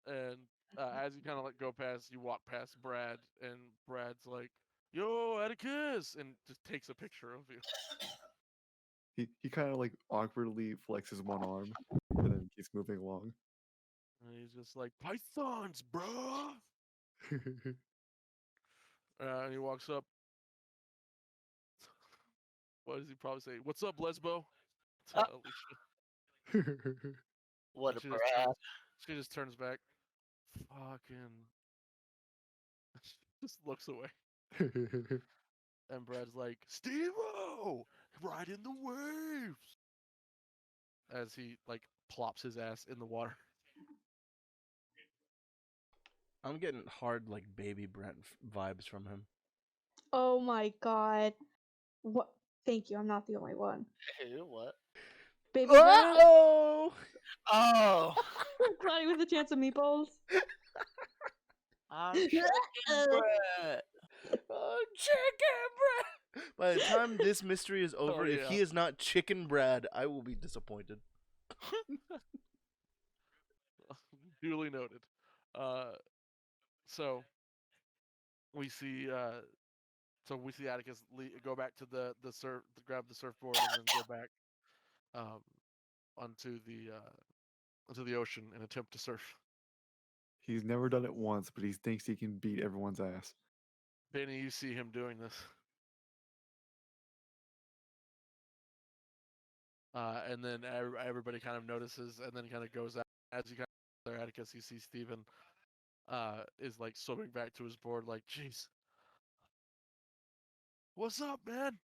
And as you kind of like go past, you walk past Brad, and Brad's like, "Yo, Atticus," and just takes a picture of you. He kind of like awkwardly flexes one arm and then keeps moving along. And he's just like, "Pythons, bruh." And he walks up. What does he probably say? "What's up, Lesbo?" To Ah. Alicia. What And a brat. she just turns back. Fucking. Just looks away. And Brad's like, "Steve-O, ride in the waves," as he like plops his ass in the water. I'm getting hard like baby Brent vibes from him. Oh my god. What? Thank you. I'm not the only one. Who? What? Baby Brad. Oh! Oh! Glad he was a chance of meatballs. I'm chicken brat. Oh, chicken Brad! By the time this mystery is over, if he yeah. is not chicken Brad, I will be disappointed. Duly noted. So we see Atticus go back to the surf, grab the surfboard, and then go back um, onto the ocean and attempt to surf. He's never done it once, but he thinks he can beat everyone's ass. Benny, you see him doing this. And then everybody kind of notices, and then kind of goes out. As you kind of there, Atticus, you see Steven is like swimming back to his board, like, "Jeez, what's up, man?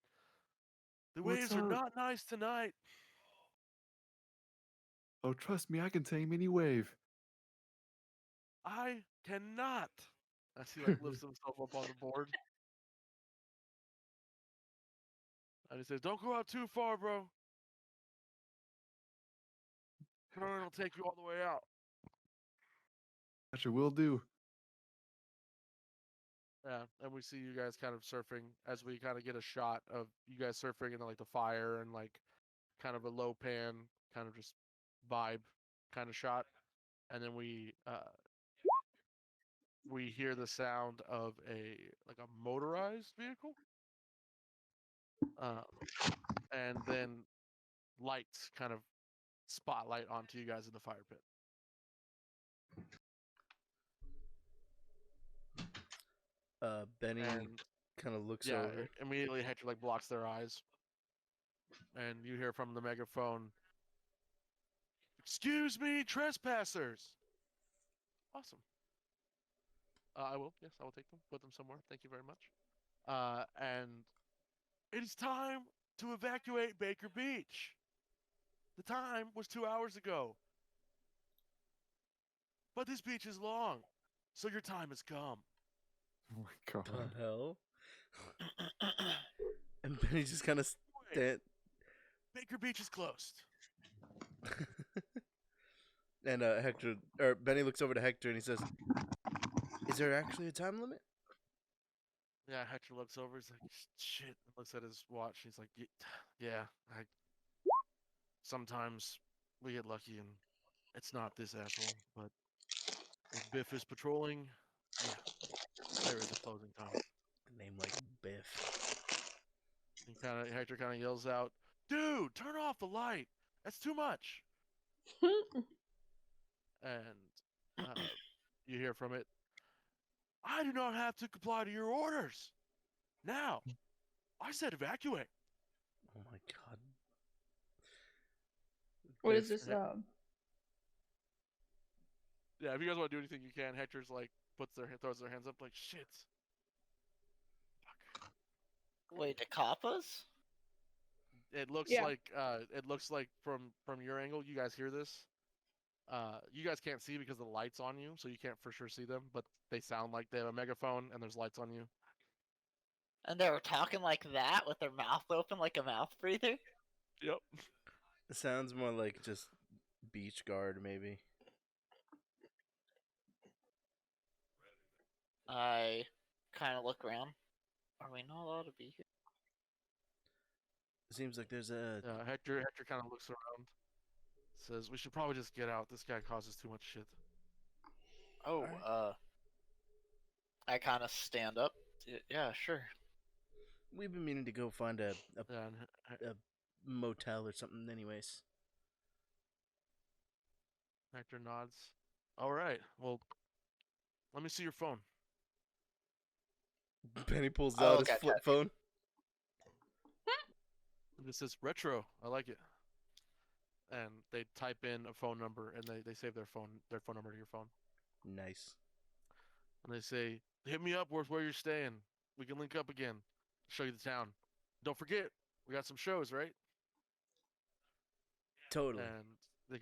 The What's waves are up? not nice tonight." Oh, trust me, I can tame any wave. "I cannot." As he like lifts himself up on the board, and he says, "Don't go out too far, bro. Current will take you all the way out." Gotcha, will do. Yeah, and we see you guys kind of surfing as we kind of get a shot of you guys surfing and like the fire and like kind of a low pan, kind of just vibe kind of shot, and then we hear the sound of a motorized vehicle, uh, and then lights kind of spotlight onto you guys in the fire pit. Benny And kind of looks yeah, over. immediately Hector like blocks their eyes, and you hear from the megaphone, "Excuse me, trespassers." Awesome. I will. Yes, I will take them. Put them somewhere. Thank you very much. And it is time to evacuate Baker Beach. The time was 2 hours ago. But this beach is long, so your time has come. Oh my god. The hell? And Benny just kind of stand. Baker Beach is closed. And Benny looks over to Hector and he says, "Is there actually a time limit?" Yeah, Hector looks over. He's like, "Shit." And looks at his watch. He's like, "Yeah, sometimes we get lucky and it's not this asshole. But if Biff is patrolling, yeah, there is a closing time." A name like Biff. Hector kind of yells out, "Dude, turn off the light. That's too much." And you hear from it, "I do not have to comply to your orders. Now, I said evacuate." Oh my god. What is Biff- this? Yeah, if you guys want to do anything, you can. Hector's like throws their hands up like, "Shit." Fuck. Wait, the Kappas? It looks Yeah. like from your angle, you guys hear this. You guys can't see because the lights on you, so you can't for sure see them. But they sound like they have a megaphone and there's lights on you. And they were talking like that with their mouth open like a mouth breather? Yep. It sounds more like just beach guard, maybe. I kind of look around. Are we not allowed to be here? It seems like there's a. Hector kind of looks around. Says we should probably just get out. This guy causes too much shit. Oh, Alright. I kind of stand up. Yeah, sure. We've been meaning to go find a Yeah, and motel or something, anyways. Hector nods. All right. Well, let me see your phone. Benny pulls I out look his at flip Teddy. phone. And it says retro. I like it. And they type in a phone number and they save their phone number to your phone. Nice. And they say, hit me up with where you're staying. We can link up again. Show you the town. Don't forget, we got some shows, right? Totally. And they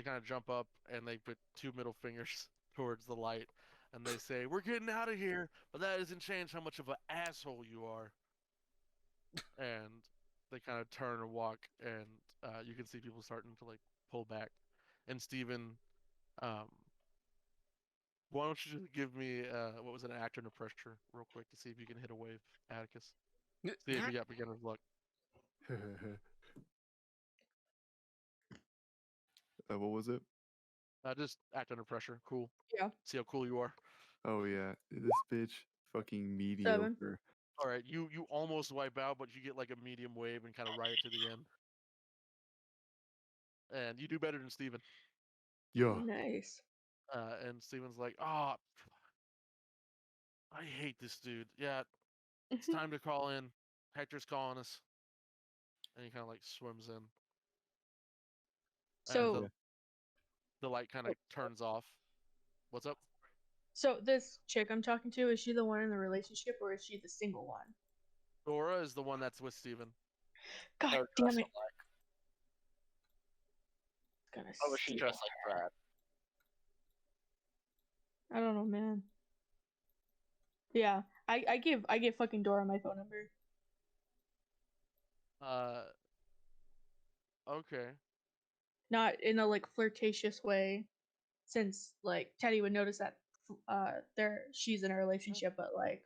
kind of jump up and they put two middle fingers towards the light and they say, we're getting out of here, but that doesn't change how much of an asshole you are. And they kind of turn and walk, and you can see people starting to like pull back. And Steven, um, why don't you just give me what was an actor under pressure real quick to see if you can hit a wave, Atticus. See if you got beginner's luck. What was it? Just act under pressure. Cool. Yeah. See how cool you are. Oh yeah, this bitch fucking 7. mediocre. All right, you almost wipe out, but you get like a medium wave and kind of ride it to the end. And you do better than Steven. Yeah. Nice. And Steven's like, oh, I hate this dude. Yeah, it's time to call in. Hector's calling us. And he kind of like swims in. So, And the light kind of turns off. What's up? so this chick I'm talking to, is she the one in the relationship or is she the single one? Dora is the one that's with Steven. God They're damn dressed it. alike. It's gonna Oh, was she steal. dressed like Brad? I don't know, man. Yeah, I give fucking Dora my phone number. Okay. Not in a like flirtatious way, since like Teddy would notice that she's in a relationship, but like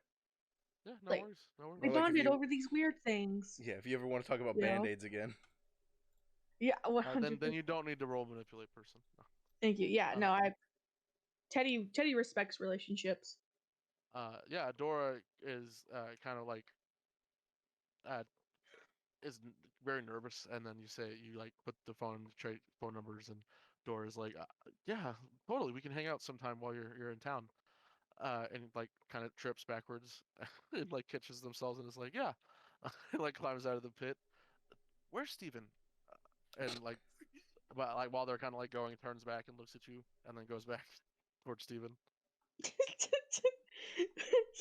Yeah, no Like, worries. No worries. we Or like if bonded you- over these weird things. Yeah, if you ever want to talk about You know? band-aids again. Yeah, 100%. Then you don't need to roll manipulate person. No. Thank you. Yeah, no, Teddy respects relationships. Yeah, Dora is kind of like uh, very nervous, and then you like put the trade phone numbers, and Dora's like, yeah, totally, we can hang out sometime while you're in town. And like kind of trips backwards and like catches themselves and is like, yeah, and like climbs out of the pit. Where's Steven? And like, but like while they're kind of like going, turns back and looks at you, and then goes back towards Steven.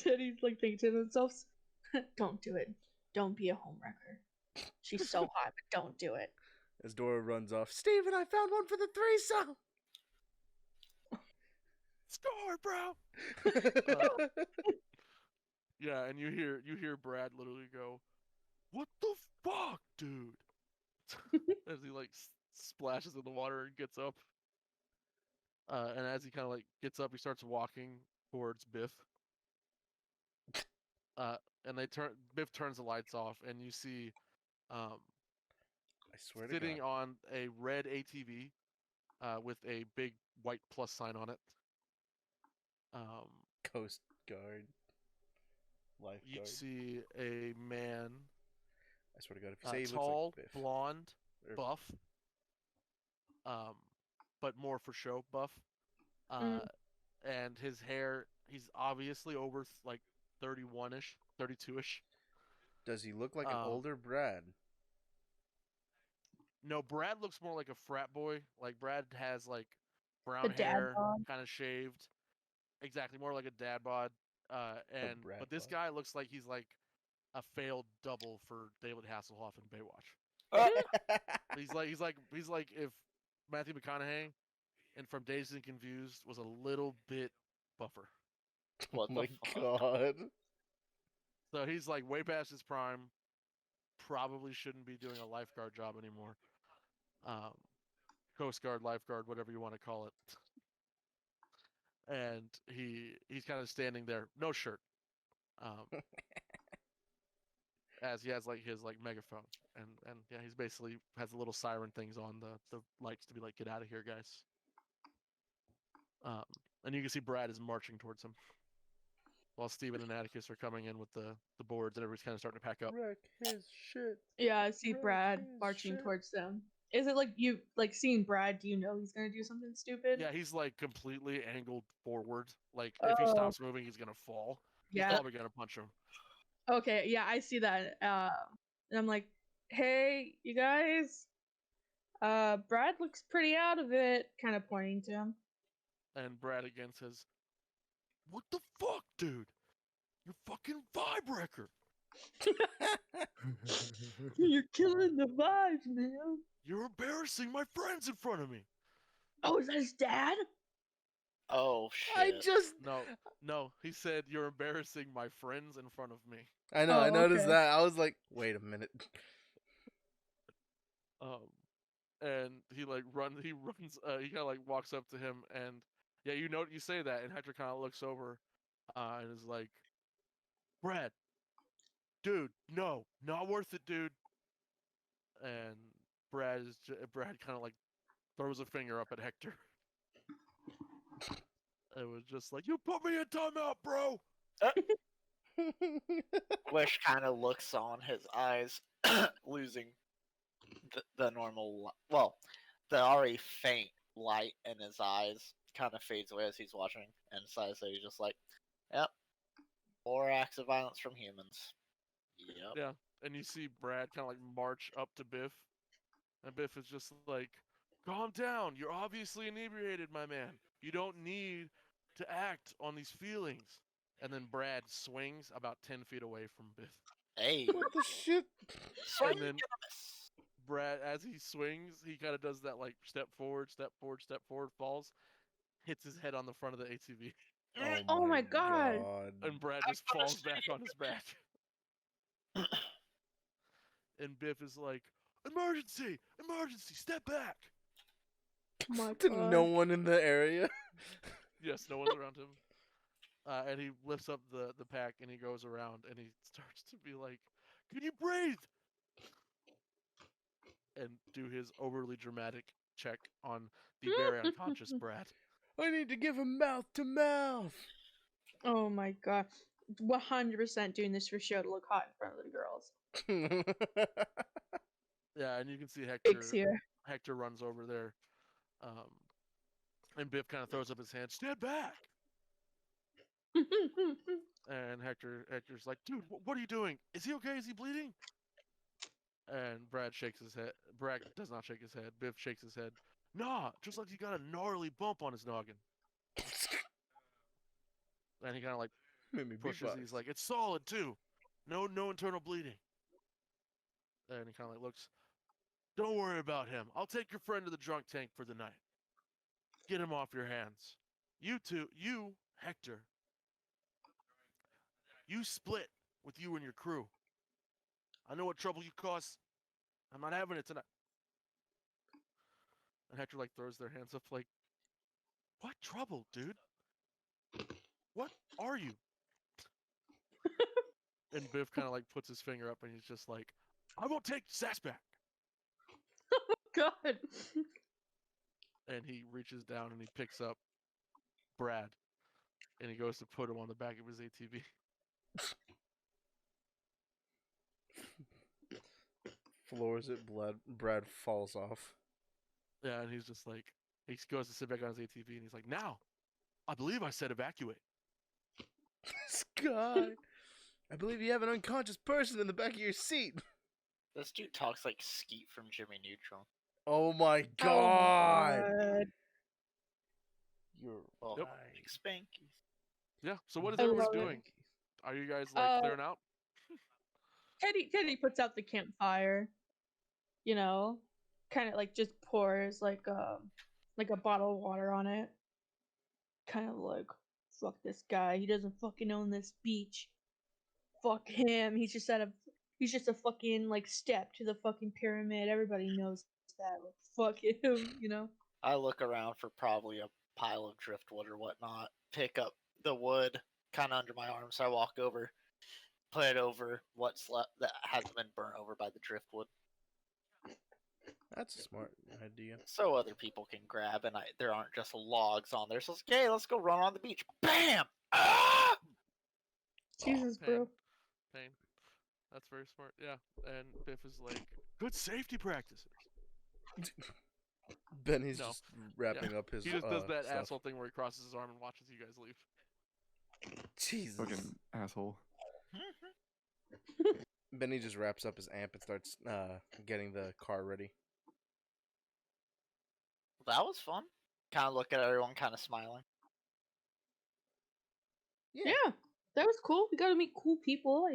Teddy's like thinking to themselves, don't do it. Don't be a homewrecker. She's so hot, but don't do it. As Dora runs off, Steven, I found one for the threesome! Score, bro. Yeah, and you hear Brad literally go, "What the fuck, dude?" As he like splashes in the water and gets up. And as he kind of like gets up, he starts walking towards Biff. And Biff turns the lights off, and you see, I swear to sitting God. on a red ATV, with a big white plus sign on it. Coast Guard. You Lifeguard. see a man, I swear to God, if you say he tall, looks like Biff. blonde, Or- buff, but more for show buff. Mm. And his hair, he's obviously over like 31ish, 32ish. Does he look like an older Brad? No, Brad looks more like a frat boy. Like Brad has like The brown dad hair, bod. kind of shaved. Exactly, more like a dad bod. Brad But this bod. guy looks like he's like a failed double for David Hasselhoff in Baywatch. He's like if Matthew McConaughey and from Dazed and Confused was a little bit buffer. What Oh the my fuck? God. So he's like way past his prime. Probably shouldn't be doing a lifeguard job anymore. Coast Guard, lifeguard, whatever you want to call it. And he's kind of standing there, no shirt. as he has like his like megaphone, and yeah, he's basically has the little siren things on the lights to be like, get out of here, guys. And you can see Brad is marching towards him, while Steven and Atticus are coming in with the boards, and everybody's kind of starting to pack up. Wreck his shit. Yeah, I see Wreck Brad his marching shit. towards them. Is it like you like seeing Brad? Do you know he's gonna do something stupid? Yeah, he's like completely angled forward. Like if he Oh, stops moving, he's gonna fall. He's yeah. probably gonna punch him. Okay, yeah, I see that. And I'm like, hey, you guys. Brad looks pretty out of it. Kind of pointing to him. And Brad again says, "What the fuck, dude? You're fucking vibreaker. You're killing the vibes, man. You're embarrassing my friends in front of me." Oh, is that his dad? Oh I shit. just. No, he said you're embarrassing my friends in front of me. I know. Oh, I noticed okay. that. I was like, wait a minute. And he like runs. He runs. He kind of like walks up to him, and yeah, you say that, and Hector kind of looks over, and is like, "Brad, dude, no, not worth it, dude." And Brad kind of like throws a finger up at Hector. It was just like, "You put me in timeout, bro." Wish kind of looks on his eyes, losing the normal, well, the already faint light in his eyes kind of fades away as he's watching, and decides that he's just like, yep, more acts of violence from humans. Yep. Yeah, and you see Brad kind of like march up to Biff, and Biff is just like, "Calm down. You're obviously inebriated, my man. You don't need to act on these feelings." And then Brad swings about 10 feet away from Biff. Hey, What the shit? swing And then and a miss. Brad, as he swings, he kind of does that like step forward, step forward, step forward, falls, hits his head on the front of the ATV, Oh my God. and Brad just falls back on his back. And Biff is like, "Emergency! Emergency! Step back!" Oh my To God. no one in the area. Yes, no one's around him. And he lifts up the pack and he goes around and he starts to be like, "Can you breathe?" And do his overly dramatic check on the very unconscious Brad. I need to give him mouth to mouth. Oh my God. 100% doing this for show to look hot in front of the girls. Yeah, and you can see Pigs here. Hector runs over there, and Biff kind of throws up his hand, "Stand back!" And Hector's like, "Dude, what are you doing? Is he okay? Is he bleeding?" And Brad shakes his head. Brad does not shake his head. Biff shakes his head. "Nah, just like he got a gnarly bump on his noggin." And he kind of like Made me pushes. beatbox. He's like, "It's solid too. No internal bleeding." And he kind of like looks. "Don't worry about him. I'll take your friend to the drunk tank for the night. Get him off your hands. You two, you, Hector, you split with you and your crew. I know what trouble you caused. I'm not having it tonight." And Hector like throws their hands up like, "What trouble, dude? What are you?" And Biff kind of like puts his finger up and he's just like, "I won't take Sass back." God. And he reaches down and he picks up Brad and he goes to put him on the back of his ATV. Floors it, blood. Brad falls off. Yeah, and he's just like, he goes to sit back on his ATV and he's like, "Now, I believe I said evacuate." This guy. I believe you have an unconscious person in the back of your seat. This dude talks like Skeet from Jimmy Neutron. Oh my Oh god. my God. You're Well, Yep. right. big spanky. Yeah, so what is I everybody love it. doing? Are you guys like clearing out? Teddy puts out the campfire. You know, kind of like just pours like a bottle of water on it. Kind of like, fuck this guy. He doesn't fucking own this beach. Fuck him. He's just a fucking like step to the fucking pyramid. Everybody knows that. Like, fuck him. You know. I look around for probably a pile of driftwood or whatnot. Pick up the wood kind of under my arm, so I walk over, put it over what's left that hasn't been burnt over by the driftwood, That's a smart idea. so other people can grab and there aren't just logs on there. So it's okay, let's go run on the beach. Bam! Ah! Jesus, Pain. bro. Pain. That's very smart. Yeah. And Biff is like, good safety practices. Benny's No. just wrapping up his He just does that stuff. asshole thing where he crosses his arm and watches you guys leave. Jesus. Fucking asshole. Benny just wraps up his amp and starts getting the car ready. That was fun. Kind of look at everyone, kind of smiling. Yeah, that was cool. We got to meet cool people.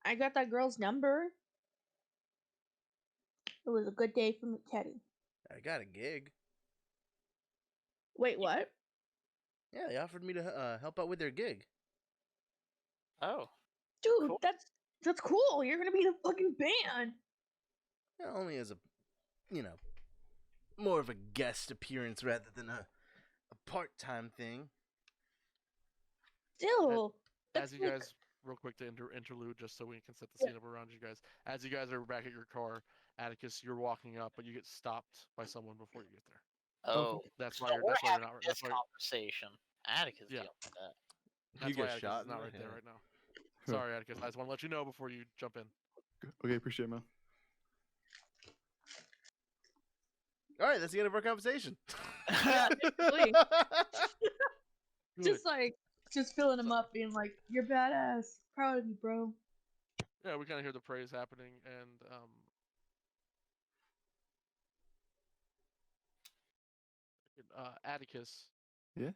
I got that girl's number. It was a good day for McKetty. I got a gig. Wait, what? Yeah, they offered me to help out with their gig. Oh, Dude, Cool. that's cool. You're gonna be in a fucking band. Yeah, only as a, more of a guest appearance rather than a part-time thing. Still, As that's you like, guys, real quick to interlude, just so we can set the Yeah. scene up around you guys. As you guys are back at your car, Atticus, you're walking up, but you get stopped by someone before you get there. oh. That's So why you're. we're That's why you're having not. this That's why. conversation. Atticus Yeah. dealing with that. That's You why get Atticus shot is in not the right there head. right now. Sorry, Atticus. I just want to let you know before you jump in. Okay, appreciate it, man. All right, that's the end of our conversation. basically. Good. just filling him up, being like, "You're badass. Proud of you, bro." Yeah, we kind of hear the praise happening, and Atticus. Yeah?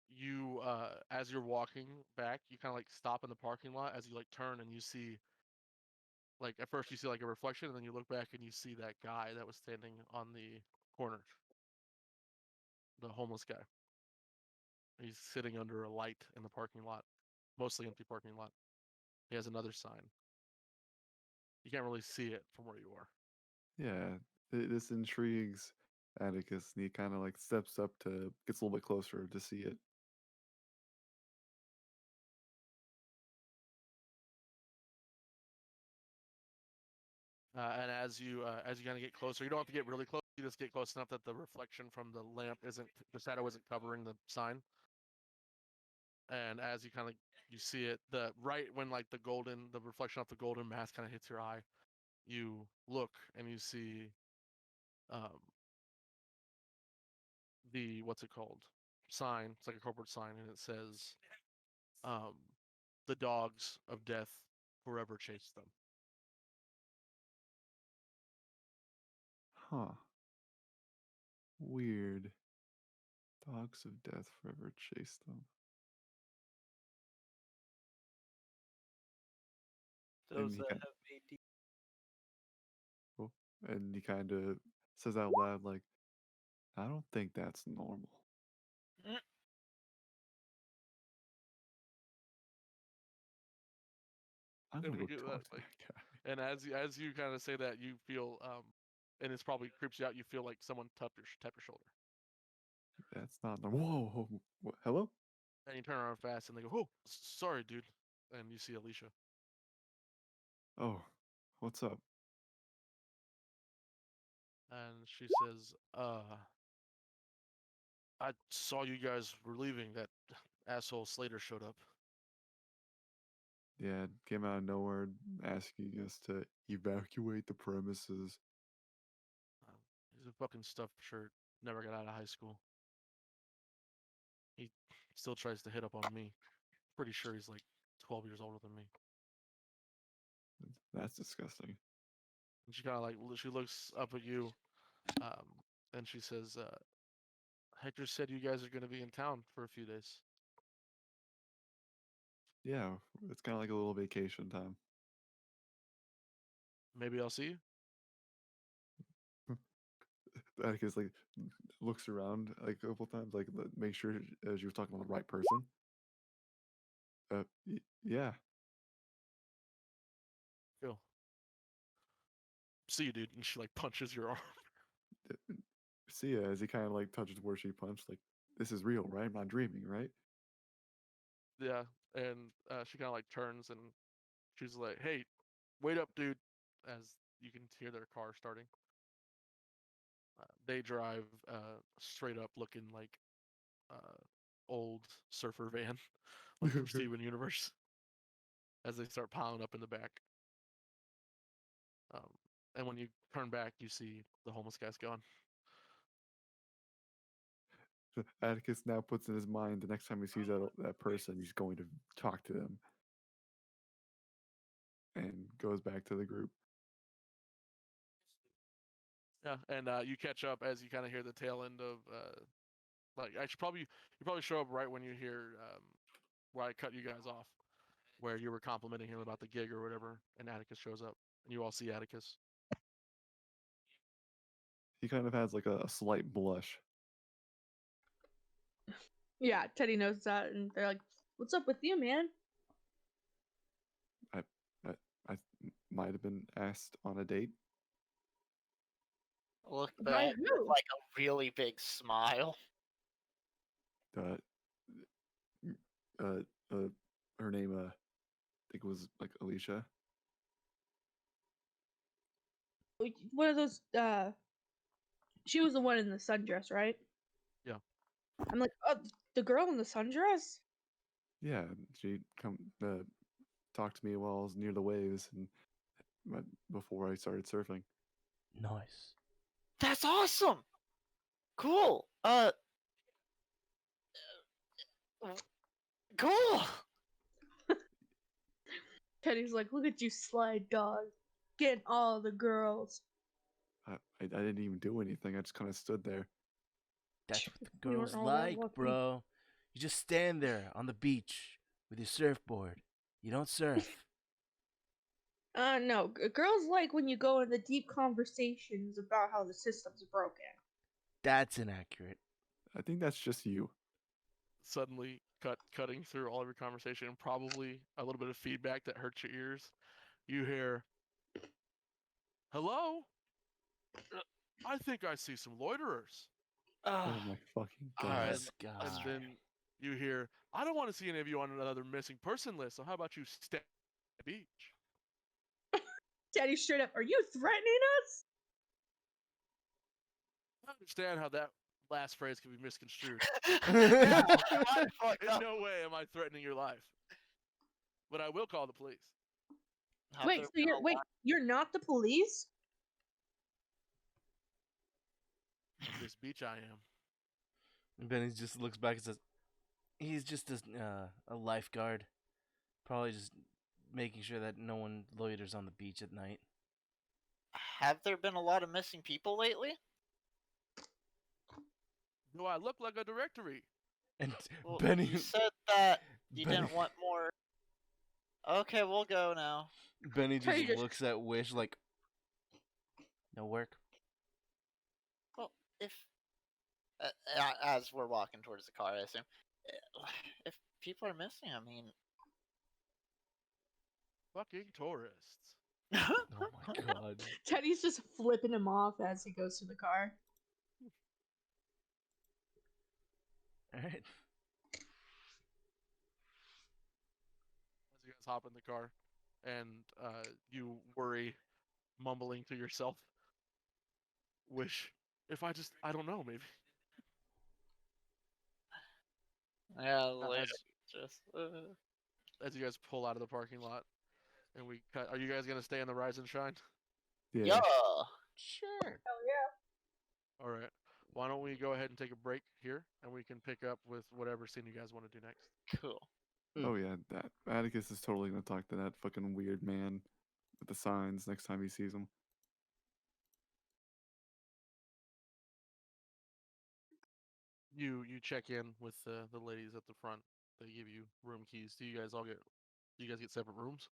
You as you're walking back, you kind of like stop in the parking lot as you like turn and you see like at first you see like a reflection and then you look back and you see that guy that was standing on the corner. The homeless guy. He's sitting under a light in the parking lot, mostly empty parking lot. He has another sign. You can't really see it from where you are. Yeah. This intrigues Atticus, and he kind of like steps up gets a little bit closer to see it. And as you kind of get closer, you don't have to get really close. You just get close enough that the reflection from the lamp the shadow isn't covering the sign. And as you kind of you see it, the right when like the reflection off the golden mask kind of hits your eye, you look and you see the what's it called sign. It's like a corporate sign, and it says, "The dogs of death forever chase them." Huh. Weird. Dogs of death forever chase them. Those he that kin- have AD. oh, and he kind of says out loud, like, I don't think that's normal. Mm. I'm And gonna we go get talk that, to like, that guy. and as you kind of say that, you feel and it's probably creeps you out. You feel like someone tap your shoulder, That's not normal. Whoa, what, hello? and you turn around fast, and they go, "Oh, sorry, dude," and you see Alicia. Oh, what's up? And she says, I saw you guys were leaving. That asshole Slater showed up. Yeah, it came out of nowhere asking us to evacuate the premises. He's a fucking stuffed shirt. Never got out of high school. He still tries to hit up on me. Pretty sure he's like 12 years older than me. That's disgusting. And she kind of like she looks up at you, and she says, "Hector said you guys are going to be in town for a few days. Yeah, it's kind of like a little vacation time. Maybe I'll see you." Atticus like looks around like a couple times, like make sure she was talking to the right person. Yeah. Go. See you, dude. And she like punches your arm. See ya as he kind of like touches where she punched. Like, this is real, right? I'm not dreaming, right? Yeah, and she kind of like turns and she's like, "Hey, wait up, dude!" As you can hear their car starting. They drive straight up, looking like old surfer van, like from Steven Universe. As they start piling up in the back, um, and when you turn back, you see the homeless guy's gone. Atticus now puts in his mind the next time he sees that person, he's going to talk to them, and goes back to the group. Yeah, and you catch up as you kind of hear the tail end of like I should probably you probably show up right when you hear where I cut you guys off, where you were complimenting him about the gig or whatever, and Atticus shows up, and you all see Atticus. He kind of has like a slight blush. Yeah, Teddy knows that, and they're like, "What's up with you, man?" I might have been asked on a date. Look By back with who? like a really big smile. Uh, uh, uh, her name, I think it was like Alicia. One of those. She was the one in the sundress, right? Yeah. I'm like, oh, the girl in the sundress. Yeah, she talked to me while I was near the waves and before I started surfing. Nice. That's awesome. Cool. Cool. Teddy's like, look at you, slide dog, getting all the girls. I didn't even do anything. I just kind of stood there. That's what the You weren't girls all that like, lucky. bro. You just stand there on the beach with your surfboard. You don't surf. No, girls like when you go into deep conversations about how the system's broken. That's inaccurate. I think that's just you. Suddenly, cutting through all of your conversation, and probably a little bit of feedback that hurts your ears. You hear, "Hello, I think I see some loiterers." Oh my fucking All god. right. This guy. And then you hear, "I don't want to see any of you on another missing person list. So how about you stay at the beach?" Teddy straight up, are you threatening us? I understand how that last phrase can be misconstrued. Yeah, I fucked In up. no way am I threatening your life, but I will call the police. Have Wait, there so been a lot- you're not the police? At this beach, I am. And Benny just looks back and says, he's just a lifeguard. Probably just making sure that no one loiters on the beach at night. Have there been a lot of missing people lately? Do I look like a directory? And Well, Benny, you said that you Benny, didn't want more. Okay, we'll go now. Benny Teddy just just- looks at Wish like, no work. Well, if as we're walking towards the car, I assume, if people are missing, I mean, Fucking tourists. Oh my god. Teddy's just flipping him off as he goes to the car. Alright. As you guys hop in the car, and you worry, mumbling to yourself, "Wish if I don't know, maybe." yeah, Uh, like, as, just as you guys pull out of the parking lot, and we cut. Are you guys gonna stay in the Rise and Shine? Yeah. yeah. Sure. Hell yeah. All right. Why don't we go ahead and take a break here, and we can pick up with whatever scene you guys want to do next. Cool. Oh yeah, that Atticus is totally gonna talk to that fucking weird man with the signs next time he sees him. You check in with the ladies at the front. They give you room keys. Do you guys get separate rooms,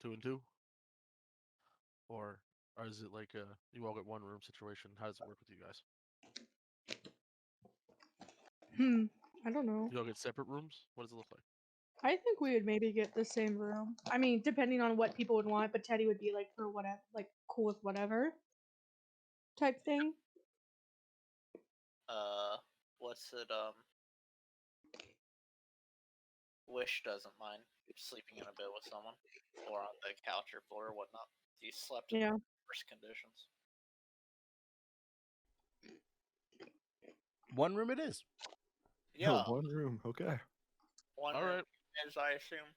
2 and 2, or is it like you all get one room situation? How does it work with you guys? I don't know. Do you all get separate rooms? What does it look like? I think we would maybe get the same room. I mean, depending on what people would want, but Teddy would be like for whatever, like cool with whatever type thing. What's it? Wish doesn't mind sleeping in a bed with someone, or on the couch or floor or whatnot. He slept in Yeah. worse conditions. One room it is. Yeah, One room. Okay. one All room right, is, I assume.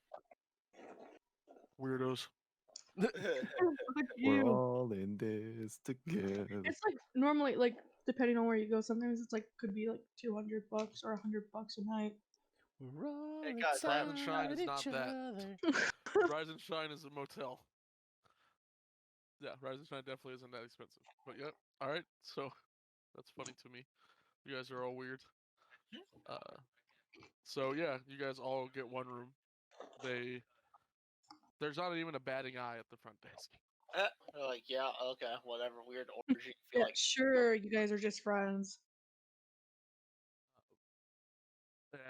weirdos. Look at We're you. all in this together. It's like normally like depending on where you go, sometimes it's like could be like $200 or $100 a night. We're all Hey, guys, Rise and Shine inside is not each that. other. Rise and Shine is a motel. Yeah, Rise and Shine definitely isn't that expensive. But yep. All right. So that's funny to me. You guys are all weird. So yeah, you guys all get one room. There's not even a batting eye at the front desk. They're like, yeah, okay, whatever weird orgy you feel Yeah, like. sure, you guys are just friends.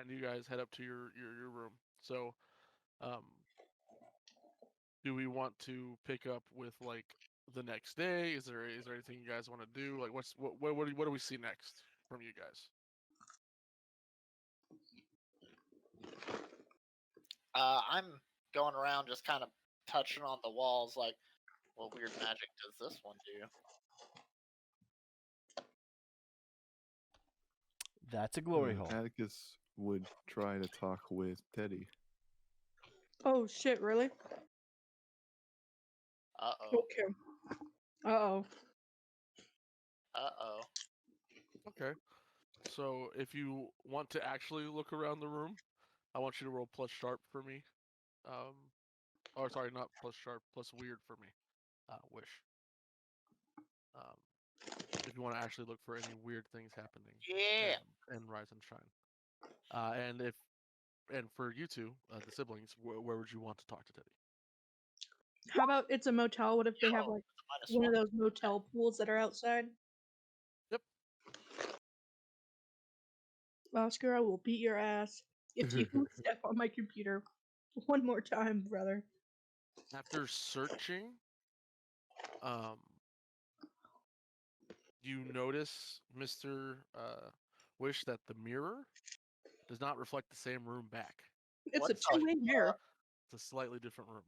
And you guys head up to your room. So, um, do we want to pick up with like the next day? Is there anything you guys want to do? Like, what do we see next from you guys? I'm going around just kind of touching on the walls, like, what weird magic does this one do? That's a glory hole. Atticus would try to talk with Teddy. Oh shit, really? Uh-oh. Okay. Uh-oh. Uh-oh. Okay. So if you want to actually look around the room, I want you to roll plus sharp for me. Or sorry, not plus sharp, plus weird for me. Wish. Um, if you want to actually look for any weird things happening. Yeah. And Rise and Shine. And for you two, the siblings, where would you want to talk to Teddy? How about it's a motel? What if they have Yo, like it's a one of -1. those motel pools that are outside? Yep. Oscar, I will beat your ass if you step on my computer one more time, brother. After searching, um, you notice, Mr. Wish, that the mirror does not reflect the same room back. It's What a the two-way mirror. It's a slightly different room.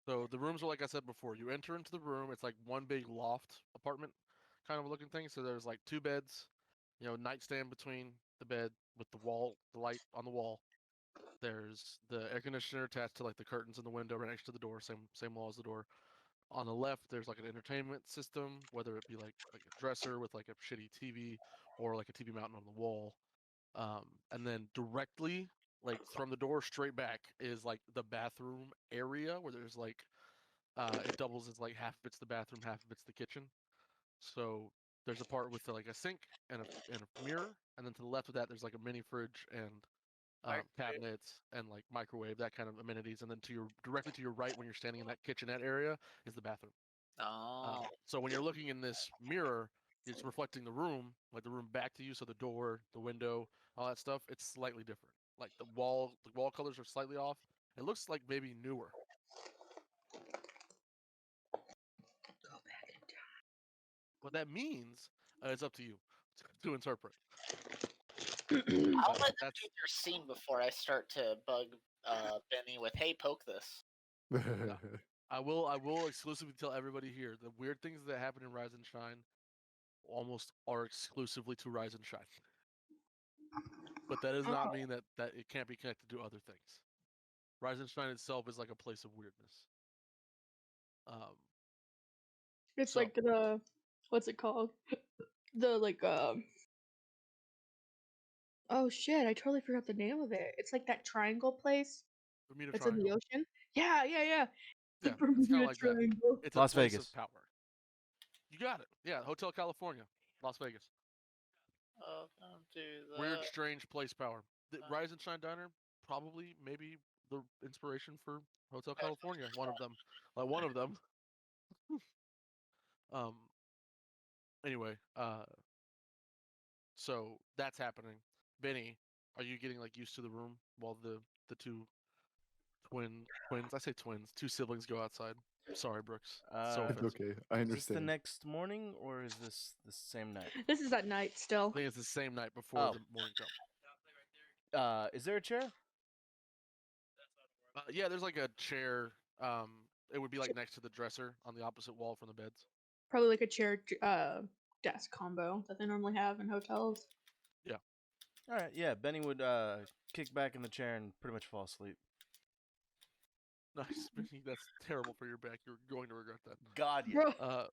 So the rooms are like I said before. You enter into the room. It's like one big loft apartment kind of looking thing. So there's like two beds, nightstand between the bed with the light on the wall. There's the air conditioner attached to like the curtains in the window right next to the door, same wall as the door. On the left, there's like an entertainment system, whether it be like a dresser with like a shitty TV or like a TV mounted on the wall. And then directly, like from the door straight back, is like the bathroom area where there's like it doubles as like half of it's the bathroom, half of it's the kitchen. So there's a part with like a sink and a mirror, and then to the left of that, there's like a mini fridge and Microwave. cabinets and like microwave, that kind of amenities. And then directly to your right, when you're standing in that kitchenette area, is the bathroom. Oh. So when you're looking in this mirror, it's reflecting the room, like the room back to you. So the door, the window, all that stuff, it's slightly different. Like the wall colors are slightly off. It looks like maybe newer. Go back in time. What that means, it's up to you to interpret. I'll But let them that's do their scene before I start to bug Benny with, hey, poke this. I will exclusively tell everybody here the weird things that happen in Rise and Shine almost are exclusively to Rise and Shine. But that does not mean that it can't be connected to other things. Rise and Shine itself is like a place of weirdness. It's So- like the what's it called? The like oh shit, I totally forgot the name of it. It's like that triangle place Bermuda that's in the Triangle. ocean. Yeah. The Yeah, it's kinda Bermuda like that. Triangle. It's Las a place Vegas. of power. You got it. Yeah, Hotel California, Las Vegas. Don't do that. Weird, strange place power. The Rise and Shine Diner, probably, maybe the inspiration for Hotel California. One of them. One of them. um. Anyway, so that's happening. Benny, are you getting like used to the room while the two twins? I say twins. Two siblings go outside. Sorry, Brooks. So Uh, It's offensive. okay. I Is this the understand. next morning or is this the same night? This is at night still. I think it's the same night before Oh. the morning jump. Is there a chair? Yeah, there's like a chair. It would be like next to the dresser on the opposite wall from the beds. Probably like a chair desk combo that they normally have in hotels. All right, yeah. Benny would kick back in the chair and pretty much fall asleep. Nice, Benny. That's terrible for your back. You're going to regret that. God, yeah. Bro,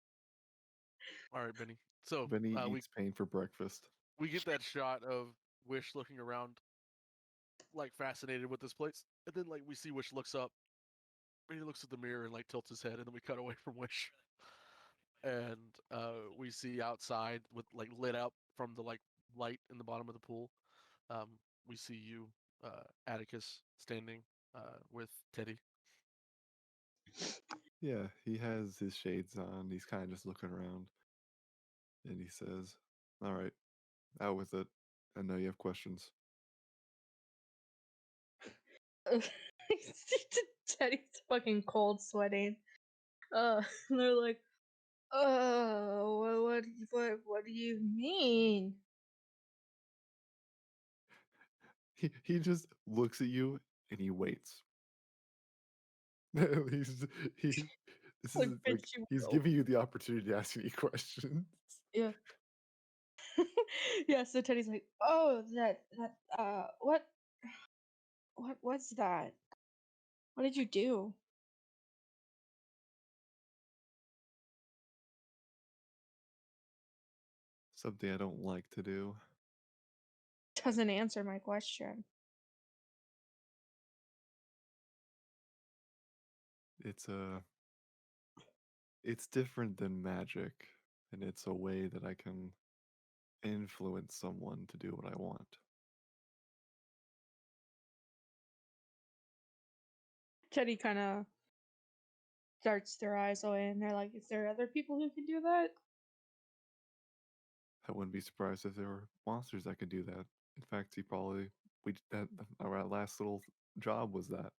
All right, Benny. So Benny we eats pain for breakfast. we get that shot of Wish looking around, like fascinated with this place, and then like we see Wish looks up, and he looks at the mirror and like tilts his head, and then we cut away from Wish, and we see outside with like lit up from the like light in the bottom of the pool. We see you, Atticus, standing with Teddy. Yeah, he has his shades on. He's kind of just looking around. And he says, "All right, out with it. I know you have questions." Teddy's fucking cold sweating. And they're like, oh, what do you mean? He just looks at you and he waits. he's he this Like, is bitch, like you he's will. giving you the opportunity to ask any questions. Yeah. Yeah, so Teddy's like, oh, what was that? What did you do? Something I don't like to do. Doesn't answer my question. It's different than magic, and it's a way that I can influence someone to do what I want. Teddy kind of darts their eyes away, and they're like, is there other people who can do that? I wouldn't be surprised if there were monsters that could do that. In fact, he probably that our last little job was that.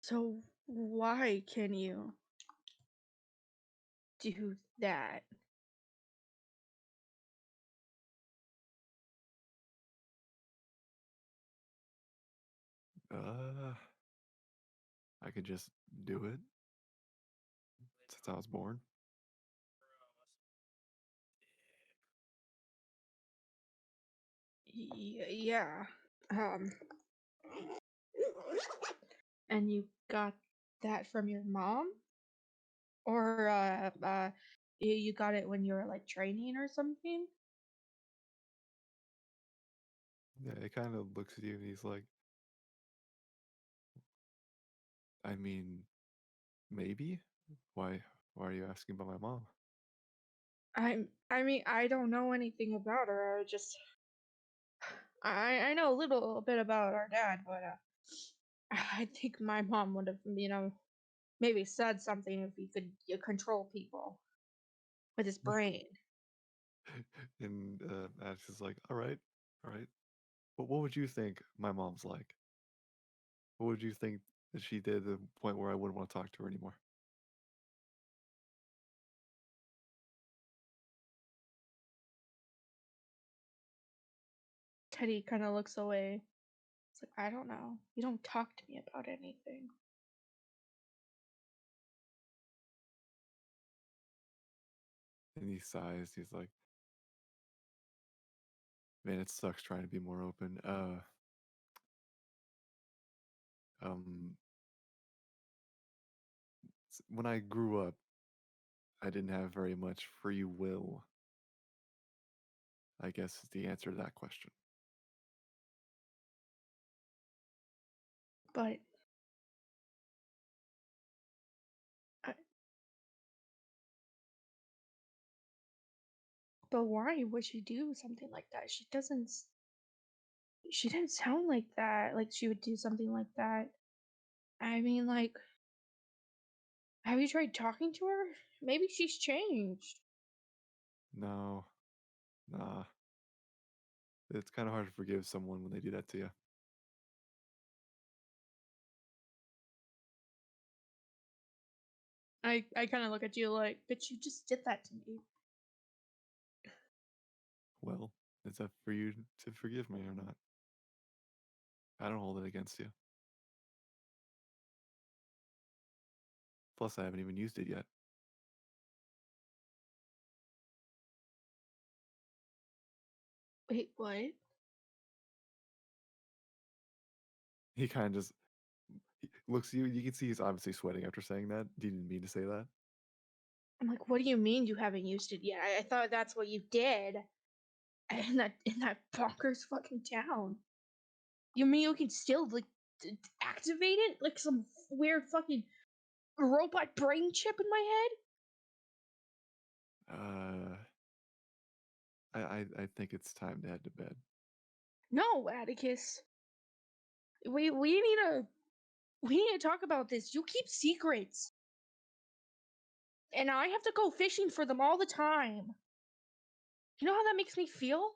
So why can you do that? I could just do it since I was born. Yeah. Um. And you got that from your mom? Or you got it when you were like training or something? Yeah, it kind of looks at you and he's like, I mean, maybe. Why are you asking about my mom? I mean, I don't know anything about her. I know a little bit about our dad, but I think my mom would have, maybe said something if he could control people with his brain. And Ash is like, all right, all right. But what would you think my mom's like? What would you think that she did to the point where I wouldn't want to talk to her anymore? Teddy kind of looks away. It's like, I don't know. You don't talk to me about anything. And he sighs. He's like, man, it sucks trying to be more open. Um, when I grew up, I didn't have very much free will. I guess is the answer to that question. But I, but why would she do something like that? She didn't sound like that. Like she would do something like that. I mean, like, have you tried talking to her? Maybe she's changed. No, nah. It's kind of hard to forgive someone when they do that to you. I kind of look at you like, bitch, you just did that to me. Well, is that for you to forgive me or not? I don't hold it against you. Plus, I haven't even used it yet. Wait, what? He kind of just looks at you. You can see he's obviously sweating after saying that. He didn't mean to say that. I'm like, what do you mean you haven't used it yet? I thought that's what you did. In that bonkers fucking town. You mean you can still like activate it like some weird fucking robot brain chip in my I think it's time to head to bed. head? No, Atticus. We need to talk about this. You keep secrets. And I have to go fishing for them all the time. You know how that makes me feel?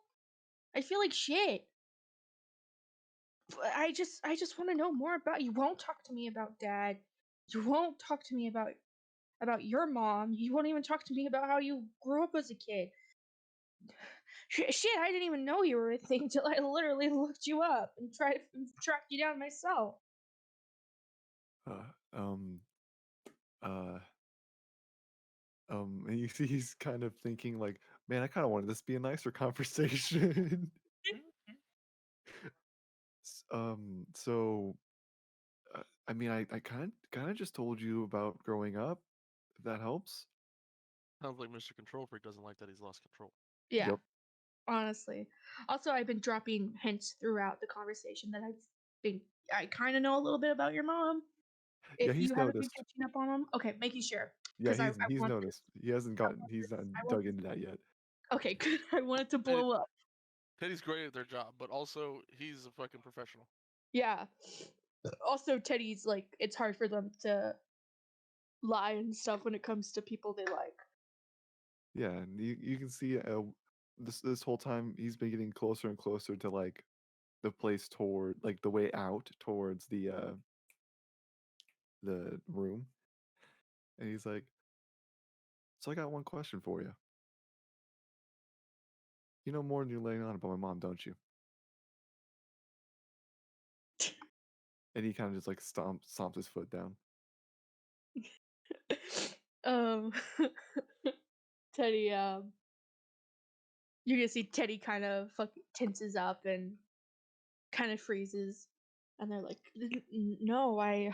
I feel like shit. But I just want to know more about you. Won't talk to me about Dad. You won't talk to me about your mom. You won't even talk to me about how you grew up as a kid. Shit, I didn't even know you were a thing till I literally looked you up and tried to track you down myself. And you see he's kind of thinking like, man, I kind of wanted this to be a nicer conversation. So, I mean, I kind of just told you about growing up. If that helps. Sounds like Mr. Control Freak doesn't like that he's lost control. Yeah, Yep. honestly. Also, I've been dropping hints throughout the conversation that I kind of know a little bit about your mom. Yeah, If he's you haven't been noticed. catching up on them, okay, making sure. Yeah, 'Cause I he's want noticed. He hasn't I gotten. want He's this- not I want dug into that yet. Okay, good. I want it to blow up. Teddy's great at their job, but also he's a fucking professional. Yeah. Also, Teddy's like, it's hard for them to lie and stuff when it comes to people they like. Yeah, and you can see this whole time he's been getting closer and closer to like the place toward like the way out towards the room, and he's like, so I got one question for you. You know more than you're laying on about my mom, don't you? And he kind of just like stomps his foot down. Teddy, you can see Teddy kind of fucking tenses up and kind of freezes, and they're like, "No, I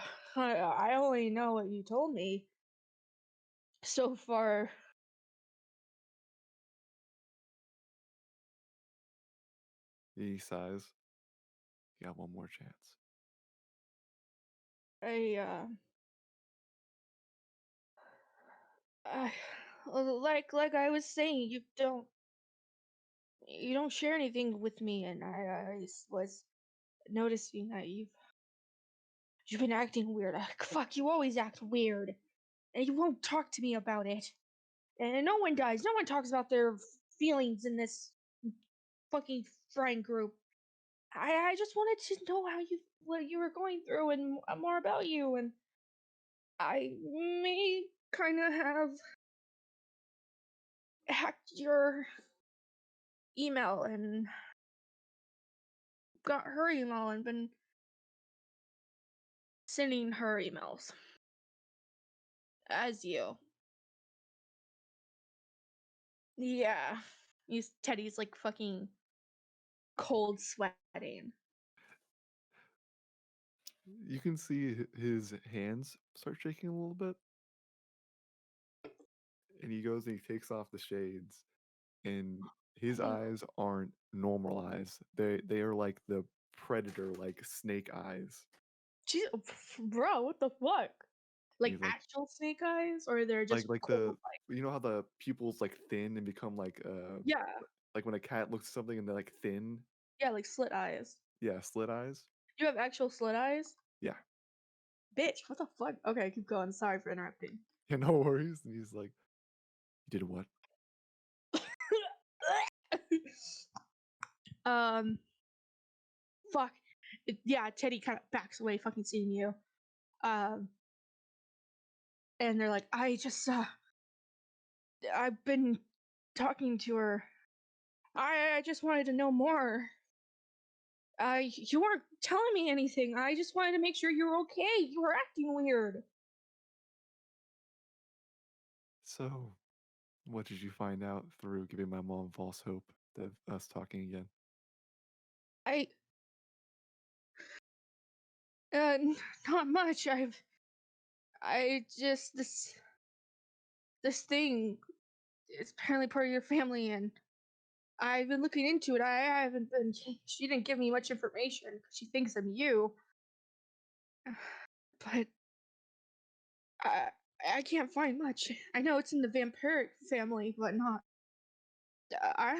only know what you told me so far." He sighs. You got one more chance. I like I was saying, you don't share anything with me, and I was noticing that you've been acting weird. Fuck, you always act weird, and you won't talk to me about it. And no one does. No one talks about their feelings in this fucking friend group. I just wanted to know what you were going through and more about you, and I may kind of have hacked your email and got her email and been sending her emails as you. Yeah, Teddy's like fucking cold sweating. You can see his hands start shaking a little bit, and he goes and he takes off the shades, and his eyes aren't normal eyes. They are like the predator, like snake eyes. Jeez, bro, what the fuck? Like He's like- actual snake eyes, or they're just like cold, the you know how the pupils like thin and become like yeah, like when a cat looks at something and they're like thin. yeah, like slit eyes. Yeah, slit eyes. You have actual slit eyes? Yeah. Bitch, what the fuck? Okay, keep going. Sorry for interrupting. Yeah, no worries. And he's like, you did what? Fuck. Yeah, Teddy kind of backs away, fucking seeing you. Um, and they're like, I've been talking to her. I just wanted to know more. You weren't telling me anything. I just wanted to make sure you were okay. You were acting weird. So, what did you find out through giving my mom false hope of us talking again? Not much. I just this thing is apparently part of your family, and I've been looking into it. I haven't been. She didn't give me much information because she thinks I'm you. But I I can't find much. I know it's in the vampiric family, but not. I.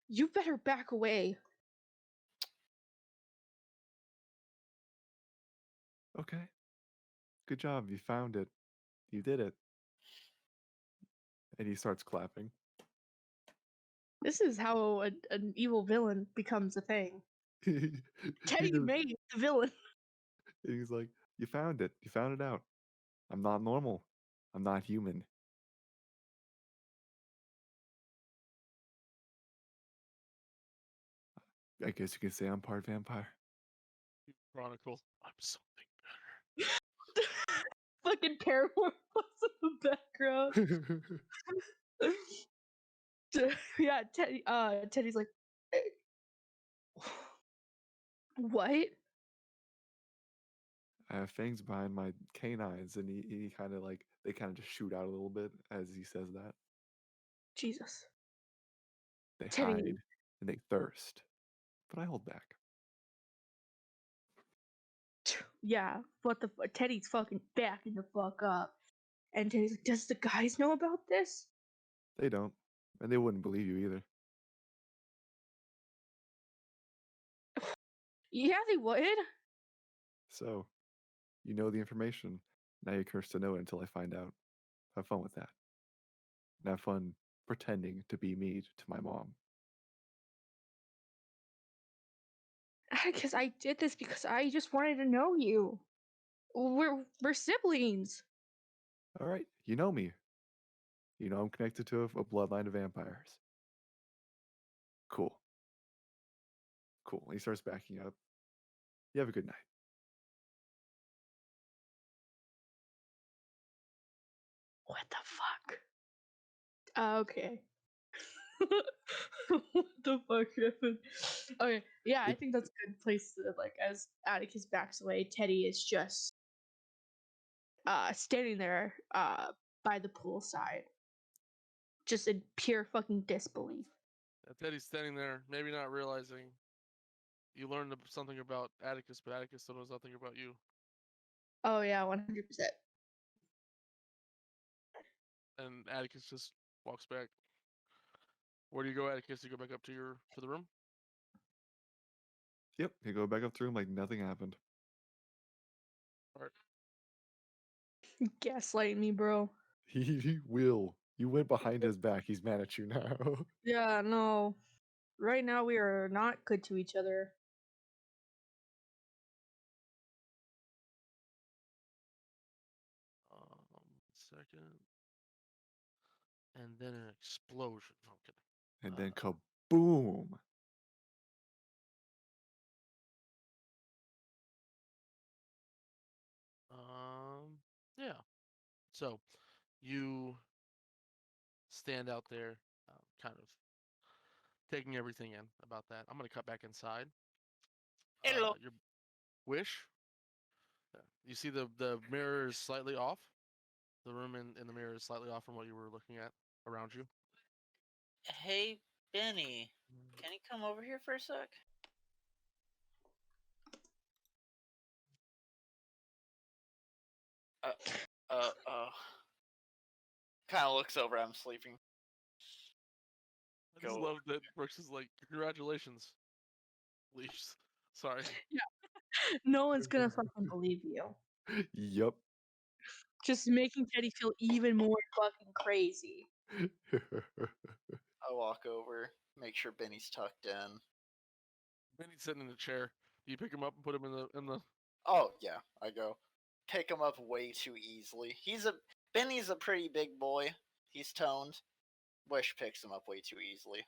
You better back away. Okay. Good job. You found it. You did it. And he starts clapping. This is how an evil villain becomes a thing. He Teddy just- made the villain. and he's like, "You found it. You found it out. I'm not normal. I'm not human." I guess you could say I'm part vampire. Chronicle. I'm something Fucking Paramore was in the background. Yeah, Teddy's like, what? I have fangs behind my canines, and he kind of like they kind of just shoot out a little bit as he says that. Jesus. They Teddy. hide and they thirst, but I hold back. Yeah, what the Teddy's fucking backing the fuck up. And Teddy's like, does the guys know about this? They don't, and they wouldn't believe you either. Yeah, they would. So, you know the information. Now you're cursed to know it until I find out. Have fun with that. And have fun pretending to be me to my mom. Because I did this because I just wanted to know you. We're siblings. All right, you know me. You know I'm connected to a bloodline of vampires. Cool. Cool. He starts backing up. You have a good night. What the fuck? Okay. What the fuck happened? Okay, yeah, I think that's a good place to, like, as Atticus backs away, Teddy is just standing there by the poolside. Just in pure fucking disbelief. Teddy's standing there, maybe not realizing you learned something about Atticus, but Atticus still knows nothing about you. Oh yeah, 100%. And Atticus just walks back. Where do you go, Atticus? You go back up to the room? Yep. You go back up to him like nothing happened. Gaslighting me, bro. He will. You went behind his back. He's mad at you now. Yeah, no. Right now we are not good to each other. Second. And then an explosion. No, I'm kidding. And then kaboom. Yeah. So, you stand out there, kind of taking everything in about that. I'm gonna cut back inside. Hello. Your wish. You see the mirror is slightly off. The room in the mirror is slightly off from what you were looking at around you. Hey, Benny, can you come over here for a sec? Kind of looks over. I'm sleeping. I just Go. love that Brooks is like, congratulations. Leash. Sorry. No one's gonna fucking believe you. Yup. Just making Teddy feel even more fucking crazy. I walk over, make sure Benny's tucked in. Benny's sitting in a chair. Do you pick him up and put him in the? Oh yeah, I go. pick him up way too easily. Benny's a pretty big boy. He's toned. Wish picks him up way too easily.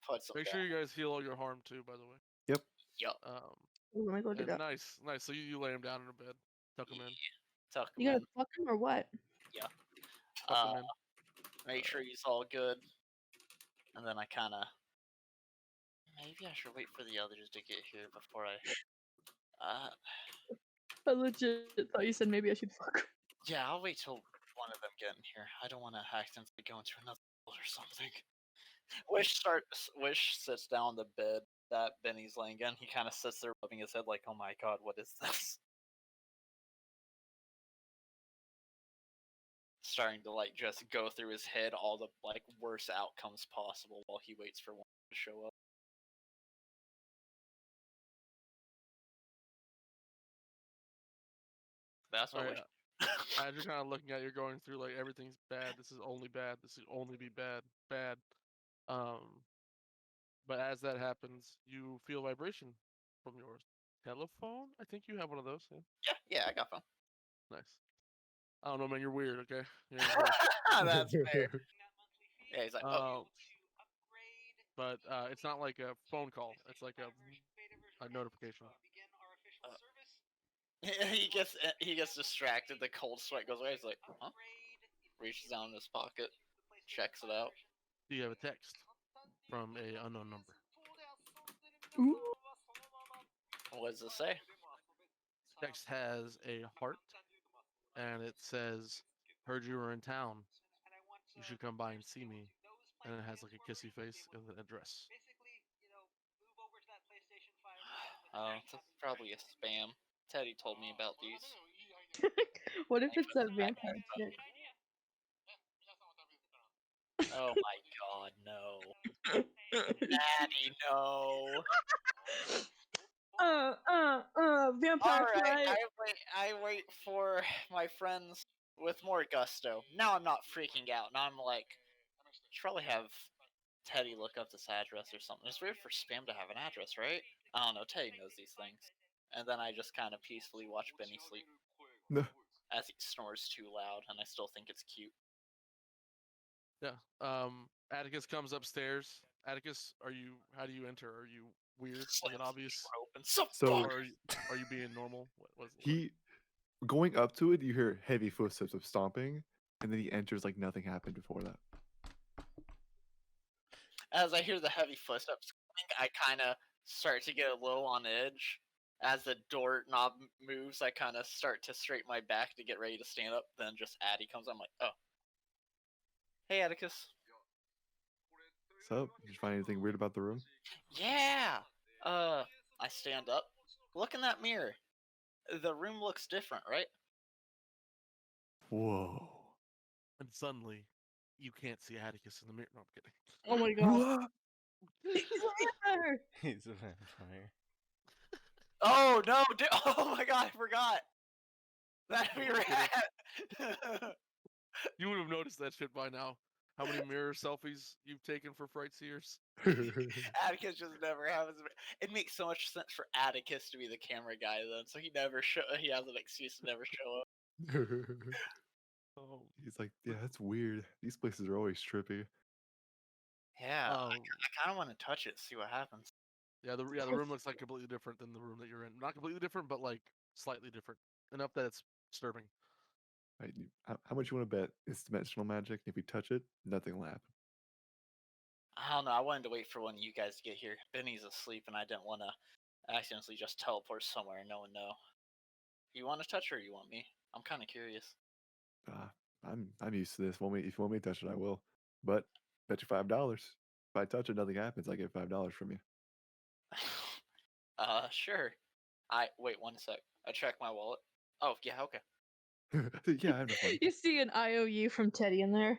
Puts him Make down. sure you guys heal all your harm too, by the way. Yep. Yup. Ooh, let me go do And that. nice. So you lay him down in a bed, tuck him in, Tuck him You in. gonna fuck him or what? tuck him in. Make sure he's all good. And then I kind of... Maybe I should wait for the others to get here before I... I legit thought you said maybe I should fuck him. Yeah, I'll wait till one of them get in here. I don't want to accidentally go into another world or something. Wish sits down on the bed that Benny's laying in. He kind of sits there rubbing his head like, oh my god, what is this? Starting to like just go through his head all the like worst outcomes possible while he waits for one to show up. That's what Alright, Wish. as you're kind of looking at, you're going through like everything's bad. This is only bad. This is only be bad, bad. But as that happens, you feel vibration from your telephone. I think you have one of those. Yeah. Yeah, I got fun. Nice. I don't know, man. You're weird. Okay. You're weird. That's fair. Yeah, he's like, oh. But it's not like a phone call. It's like a notification. He gets distracted. The cold sweat goes away. He's like, huh? Reaches down in his pocket, checks it out. Do you have a text from a unknown number? Ooh. What does it say? Text has a heart, and it says, "Heard you were in town. You should come by and see me." And it has like a kissy face and an address. Oh, it's probably a spam. Teddy told me about these. What if it's a vampire chick? Oh my god, no. Daddy, no. Vampire Alright, flight. I wait for my friends with more gusto. Now I'm not freaking out. Now I'm like, should probably have Teddy look up this address or something. It's weird for spam to have an address, right? I don't know, Teddy knows these things. And then I just kind of peacefully watch Benny sleep No. as he snores too loud, and I still think it's cute. Yeah. Atticus comes upstairs. Atticus, how do you enter? Are you weird? Is it obvious? Open. So- Or are you being normal? He going up to it, you hear heavy footsteps of stomping, and then he enters like nothing happened before that. As I hear the heavy footsteps coming, I kind of start to get a little on edge. As the door knob moves, I kind of start to straighten my back to get ready to stand up. Then just Addie comes. I'm like, oh, hey Atticus. So, did you find anything weird about the room? Yeah. I stand up. Look in that mirror. The room looks different, right? Whoa. And suddenly, you can't see Atticus in the mirror. No, I'm kidding. Oh my god. What? He's a vampire. He's a vampire. Oh no! Oh my god! I forgot. That'd be rad. You would have noticed that shit by now. How many mirror selfies you've taken for Frightseers? Atticus just never happens. It makes so much sense for Atticus to be the camera guy then, so he has an excuse to never show up. Oh, He's like, yeah, that's weird. These places are always trippy. Yeah, I um, kind of want to touch it, see what happens. yeah. The room looks like completely different than the room that you're in. Not completely different, but like slightly different enough that it's disturbing. Right, how much you want to bet it's dimensional magic? If you touch it, nothing will happen. I don't know. I wanted to wait for when you guys get here. Benny's asleep, and I didn't want to accidentally just teleport somewhere and no one know. You want to touch her, or you want me? I'm kind of curious. I'm used to this. If you want me to touch it, I will. But bet you $5. If I touch it, nothing happens. I get $5 from you. Sure. Wait 1 sec. I check my wallet. Oh yeah, okay. Yeah, I have no fun. You see an IOU from Teddy in there.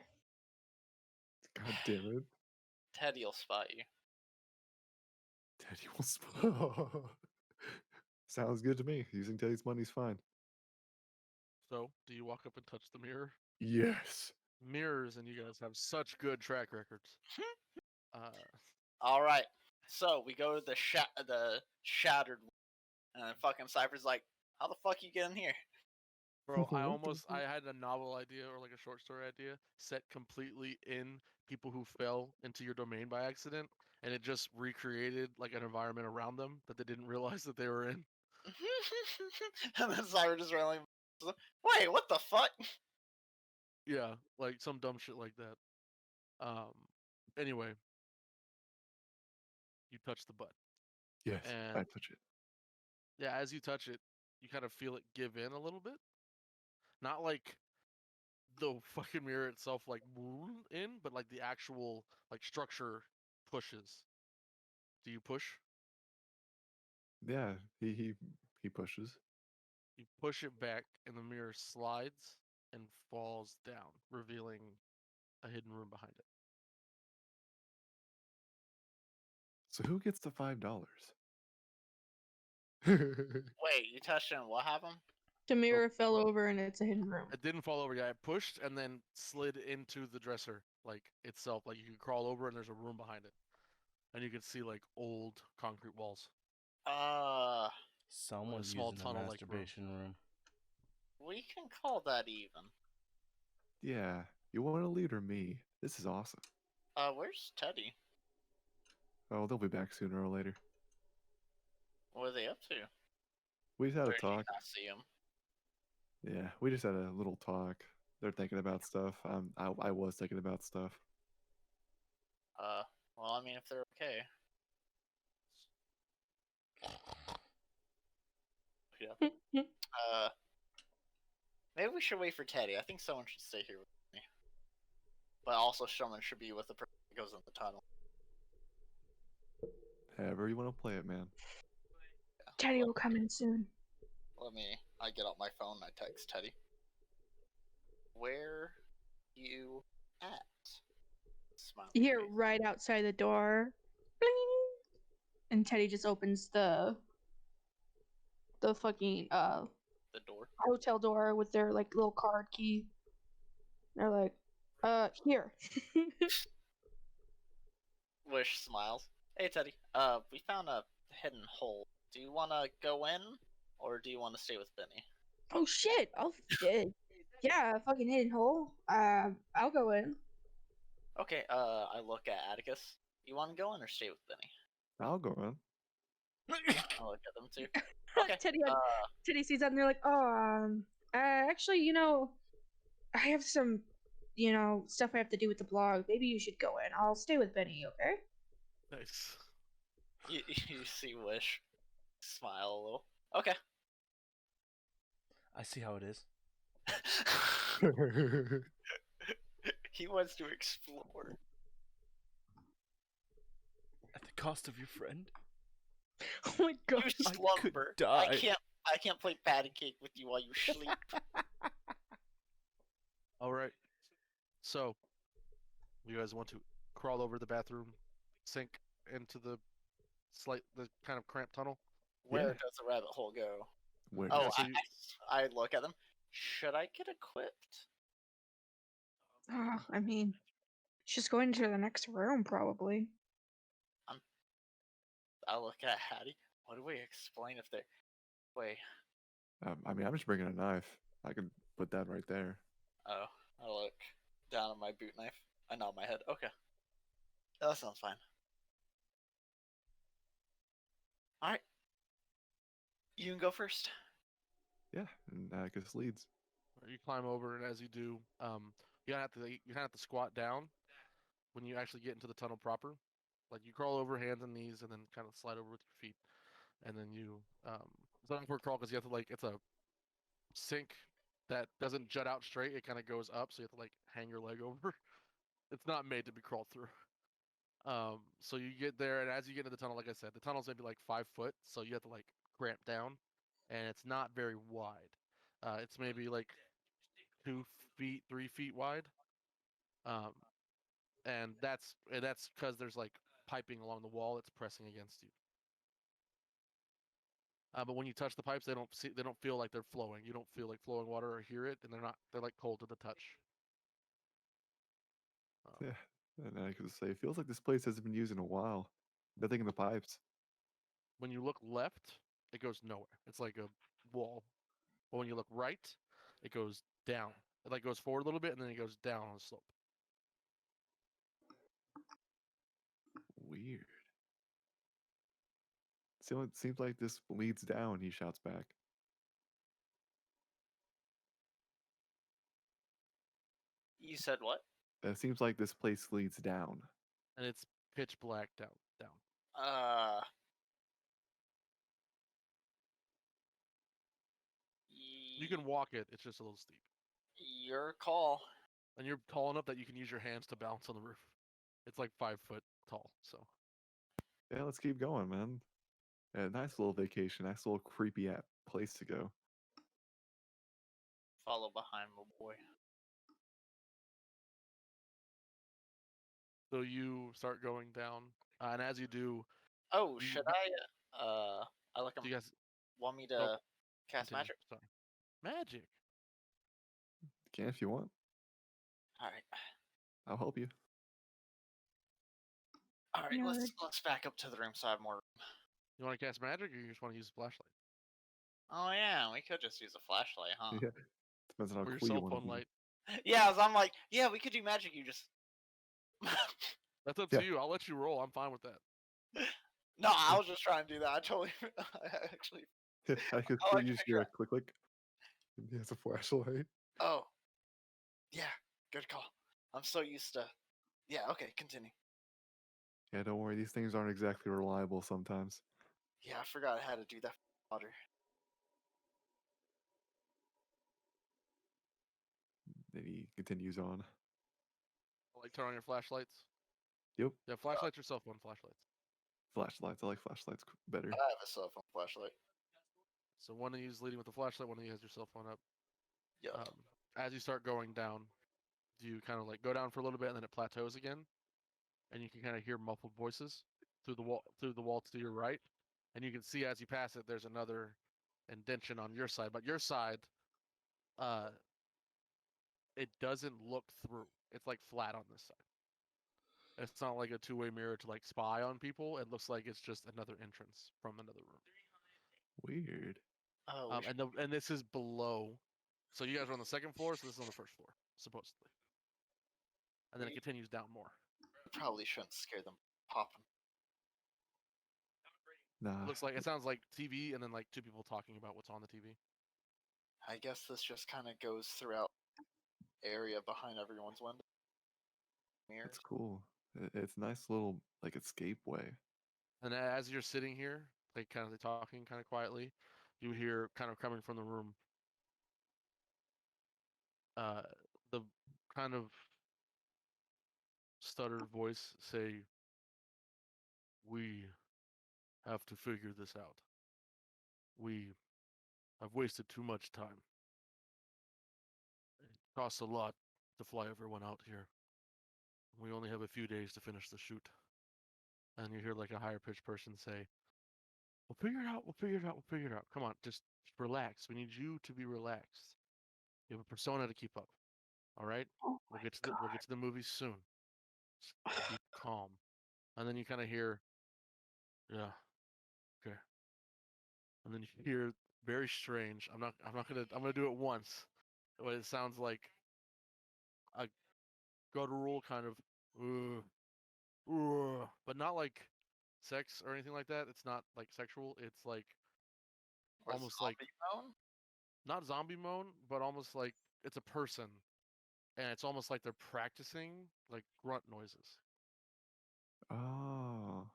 God damn it. Teddy'll spot you. Teddy will Sounds good to me. Using Teddy's money's fine. So, do you walk up and touch the mirror? Yes. Mirrors and you guys have such good track records. All right. So we go to the shattered, and then fucking Cypher's like, "How the fuck you get in here?" Bro, I What the fuck? had a novel idea or like a short story idea set completely in people who fell into your domain by accident, and it just recreated like an environment around them that they didn't realize that they were in. And then Zyra just randomly. Wait, what the fuck? Yeah, like some dumb shit like that. Anyway, you touch the butt, Yes, I and touch it. yeah, as you touch it, you kind of feel it give in a little bit. Not like the fucking mirror itself like in, but like the actual like structure pushes. Do you push? Yeah, he pushes. You push it back, and the mirror slides and falls down, revealing a hidden room behind it. So who gets the $5? Wait, you touched it and what happened? The mirror fell over and it's a hidden room. It didn't fall over. Yeah, it pushed and then slid into the dresser, like itself. Like you can crawl over, and there's a room behind it, and you can see like old concrete walls. Someone's small using a tunnel-like room. masturbation room. We can call that even. Yeah, you want to lead or me? This is awesome. Where's Teddy? Oh, they'll be back sooner or later. What are they up to? We just had Or a did you talk. not see him? Yeah, we just had a little talk. They're thinking about stuff. I was thinking about stuff. Well, I mean, if they're okay. Yeah. Maybe we should wait for Teddy. I think someone should stay here with me. But also, someone should be with the person that goes in the tunnel. However you want to play it, man. Yeah. Teddy will come in soon. I get out my phone and I text Teddy. Where you at? Smiley You hear face. right outside the door, bling, and Teddy just opens the fucking The door. hotel door with their like little card key. They're like, here. Wish smiles. Hey Teddy. We found a hidden hole. Do you want to go in, or do you want to stay with Benny? Oh shit! Yeah, fucking hidden hole. I'll go in. Okay. I look at Atticus. You want to go in or stay with Benny? I'll go on. I look at them too. Okay. Teddy sees that and they're like, actually, I have some, stuff I have to do with the blog. Maybe you should go in. I'll stay with Benny, okay? Nice. You see Wish smile a little. Okay. I see how it is. He wants to explore. At the cost of your friend. Oh my god. You I could slumber. die. I can't play patty cake with you while you sleep. All right. So, you guys want to crawl over the bathroom, sink into the kind of cramped tunnel? Where Yeah. does the rabbit hole go? Where? Oh, Yeah, so I look at them. Should I get equipped? I mean, she's going to the next room, probably. I look at Hattie. What do we explain if they? Wait. I mean, I'm just bringing a knife. I can put that right there. Oh, I look down at my boot knife. I nod my head. Okay. That sounds fine. All right. You can go first. Yeah, and Atticus leads. You climb over, and as you do, you kind of have to squat down when you actually get into the tunnel proper. Like you crawl over hands and knees, and then kind of slide over with your feet, and then you it's not for a crawl because you have to it's a sink that doesn't jut out straight. It kind of goes up, so you have to hang your leg over. It's not made to be crawled through. So you get there, and as you get into the tunnel, like I said, the tunnel's maybe 5 foot, so you have to cramp down, and it's not very wide. It's maybe 2 feet, 3 feet wide. And that's because there's piping along the wall that's pressing against you. But when you touch the pipes, they don't feel like they're flowing. You don't feel like flowing water or hear it, and they're cold to the touch. Yeah, and Atticus say, feels like this place hasn't been used in a while. Nothing in the pipes. When you look left, it goes nowhere. It's like a wall. But when you look right, it goes down. It like goes forward a little bit and then it goes down on the slope. Weird. So it seems like this leads down, he shouts back. You said what? It seems like this place leads down. And it's pitch black down. You can walk it, it's just a little steep. Your call. And you're tall enough that you can use your hands to bounce on the roof. It's like 5 foot tall, so. Yeah, let's keep going, man. Yeah, nice little vacation, nice little creepy place to go. Follow behind my boy. So you start going down, and as you do, Oh, You- should I like do you guys want me to Oh, cast continue. magic? Sorry. Magic. Can if you want. Alright. I'll help you. Alright, Nerd. let's back up to the room so I have more room. You want to cast magic, or you just want to use a flashlight Oh yeah, we could just use a flashlight, huh? Yeah. Depends on how or your cool you cell want to phone be. light? Yeah, I'm like, yeah, we could do magic, you just That's up Yeah. to you. I'll let you roll. I'm fine with that. No, I was just trying to do that. I totally I actually I could I like to use figure your out- click. He has a flashlight. Oh. Yeah, good call. I'm so used to Yeah, okay, continue. Yeah, don't worry. These things aren't exactly reliable sometimes. Yeah, I forgot I had to do that for water. Then he continues on. Like turn on your flashlights. Yep. Yeah, flashlights or cell phone flashlights. Flashlights. I like flashlights better. I have a cell phone flashlight. So one of you is leading with the flashlight. One of you has your cell phone up. Yup. As you start going down, you kind of like go down for a little bit and then it plateaus again, and you can kind of hear muffled voices through the wall to your right, and you can see as you pass it, there's another indention on your side, but your side, it doesn't look through. It's like flat on this side. It's not like a two-way mirror to like spy on people. It looks like it's just another entrance from another room. Weird. Oh, And this is below. So you guys are on the second floor, so this is on the first floor, supposedly. And then it continues down more. we probably shouldn't scare them popping. Nah. It sounds like TV and then like two people talking about what's on the TV. I guess this just kind of goes throughout area behind everyone's window. Mirrors. That's cool. It's a nice little like escape way. And as you're sitting here, like kind of talking kind of quietly, you hear kind of coming from the room the kind of stuttered voice say, "We have to figure this out. We have wasted too much time. It costs a lot to fly everyone out here. We only have a few days to finish the shoot." And you hear like a higher pitched person say, "We'll figure it out. We'll figure it out. We'll figure it out. Come on, just relax. We need you to be relaxed. You have a persona to keep up. All right? Oh We'll my get to we'll get to the movies soon. Just keep calm." And then you kind of hear, "Yeah, okay." And then you hear very strange. I'm gonna do it once. But it sounds like a guttural kind of, but not like sex or anything like that. It's not like sexual. It's like Or almost like zombie moan? not zombie moan, but almost like it's a person, and it's almost like they're practicing like grunt noises. Oh.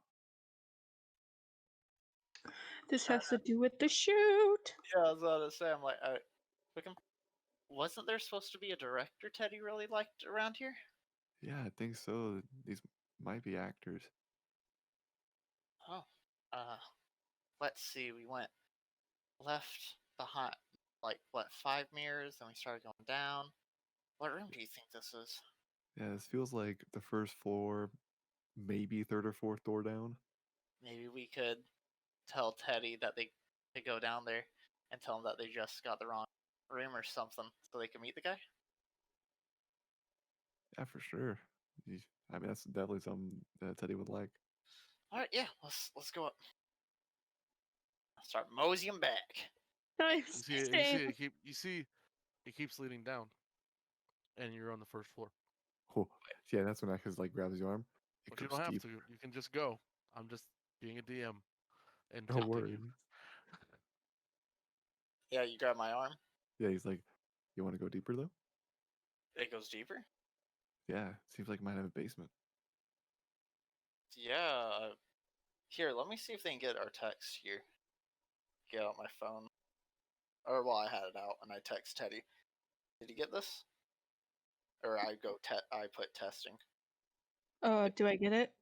This has to do with the shoot. Yeah, I was about to say. I'm like, wasn't there supposed to be a director Teddy really liked around here? Yeah, I think so. These might be actors. Oh, let's see. We went left behind, like what, 5 mirrors, and we started going down. What room do you think this is? Yeah, this feels like the first floor, maybe third or fourth door down. Maybe we could tell Teddy that they could go down there and tell him that they just got the wrong room or something, so they can meet the guy. Yeah, for sure. I mean, that's definitely something that Teddy would like. All right, yeah, let's go up. Start moseying back. You Nice. see, you see, you see It keeps leading down, and you're on the first floor. Oh, yeah, that's when Atticus like grabs your arm. It But you goes don't have deep. to. You can just go. I'm just being a DM and No tempting worries. you. Yeah, you grab my arm. Yeah, he's like, you want to go deeper though? It goes deeper. Yeah, seems like it might have a basement. Yeah. Here, let me see if they can get our text here. Get out my phone. Or well, I had it out and I text Teddy. Did you get this? Or I put testing. Do I get it?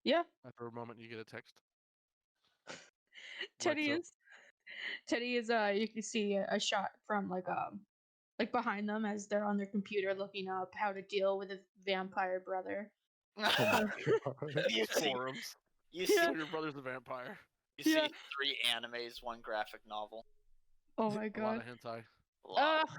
Yeah. After a moment, you get a text. Teddy Lights up. is Teddy is you can see a shot from like behind them as they're on their computer looking up how to deal with a vampire brother. Oh my god. you see, Forums. you Yeah. see, So your brother's a vampire. you see Yeah. 3 animes, 1 graphic novel. Oh my A lot god. of hentai. A lot.